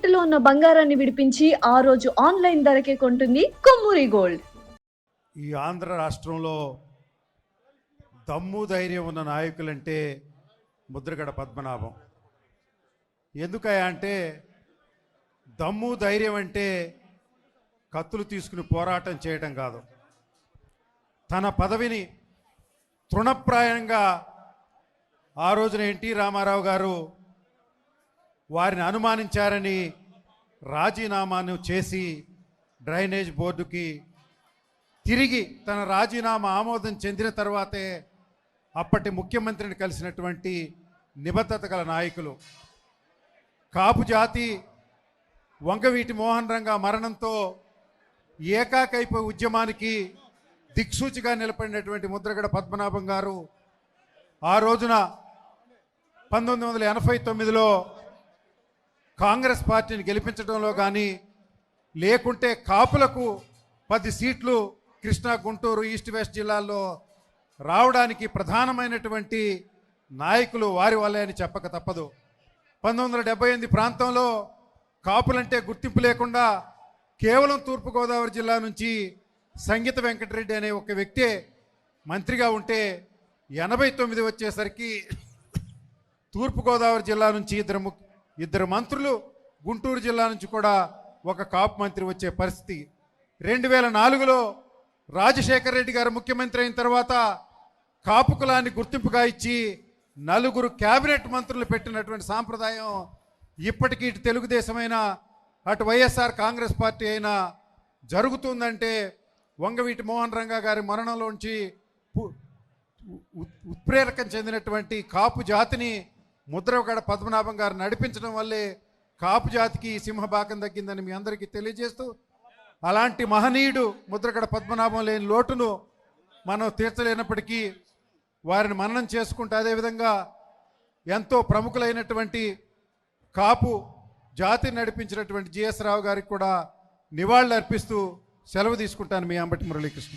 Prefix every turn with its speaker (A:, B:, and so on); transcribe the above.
A: తాకట్టులో ఉన్న బంగారాన్ని విడిపించి ఆ రోజు ఆన్లైన్ ధరకే కొంటుంది కొమ్మూరి గోల్డ్.
B: ఈ ఆంధ్ర రాష్ట్రంలో దమ్ము ధైర్యం ఉన్న నాయకులంటే ముద్రగడ పద్మనాభం. ఎందుకయ్యా అంటే దమ్ము ధైర్యం అంటే కత్తులు తీసుకుని పోరాటం చేయడం కాదు. తన పదవిని తృణప్రాయంగా ఆ రోజున ఎన్టీ రామారావు గారు వారిని అనుమానించారని రాజీనామాను చేసి డ్రైనేజ్ బోర్డుకి తిరిగి తన రాజీనామా ఆమోదం చెందిన తర్వాతే అప్పటి ముఖ్యమంత్రిని కలిసినటువంటి నిబద్ధత గల నాయకులు. కాపు జాతి వంగవీటి మోహన్ రంగా మరణంతో ఏకాకైప ఉద్యమానికి దిక్సూచిగా నిలబడినటువంటి ముద్రగడ పద్మనాభం గారు ఆ రోజున 1989లో కాంగ్రెస్ పార్టీని గెలిపించడంలో కానీ లేకుంటే కాపులకు 10 సీట్లు కృష్ణా, గుంటూరు, ఈస్ట్ వెస్ట్ జిల్లాల్లో రావడానికి ప్రధానమైనటువంటి నాయకులు వారి వల్లే అని చెప్పక తప్పదు. 1978 ప్రాంతంలో కాపులంటే గుర్తింపు లేకుండా కేవలం తూర్పుగోదావరి జిల్లా నుంచి సంగీత వెంకటరెడ్డి అనే ఒక వ్యక్తే మంత్రిగా ఉంటే 89 వచ్చేసరికి తూర్పుగోదావరి జిల్లా నుంచి ఇద్దరు మంత్రులు, గుంటూరు జిల్లా నుంచి కూడా ఒక కాపు మంత్రి వచ్చే పరిస్థితి. 2004లో రాజశేఖర రెడ్డి గారు ముఖ్యమంత్రి అయిన తర్వాత కాపు కులాన్ని గుర్తింపుగా ఇచ్చి 4 క్యాబినెట్ మంత్రులు పెట్టినటువంటి సాంప్రదాయం ఇప్పటికీ ఇటు తెలుగుదేశమైనా అటు వైఎస్ఆర్ కాంగ్రెస్ పార్టీ అయినా జరుగుతుందంటే వంగవీటి మోహన్ రంగా గారి మరణంలోంచి ఉత్ప్రేరకం చెందినటువంటి కాపు జాతిని ముద్రగడ పద్మనాభం గారు నడిపించడం వల్లే కాపు జాతికి సింహభాగం దక్కిందని మీ అందరికీ తెలియజేస్తూ, అలాంటి మహనీయుడు ముద్రగడ పద్మనాభం లేని లోటును మనం తీర్చలేనప్పటికీ వారిని మననం చేసుకుంటూ అదేవిధంగా ఎంతో ప్రముఖులైనటువంటి కాపు జాతిని నడిపించినటువంటి జిఎస్ రావు గారికి కూడా నివాళులు అర్పిస్తూ సెలవు తీసుకుంటాను. మీ అంబటి మురళీకృష్ణ.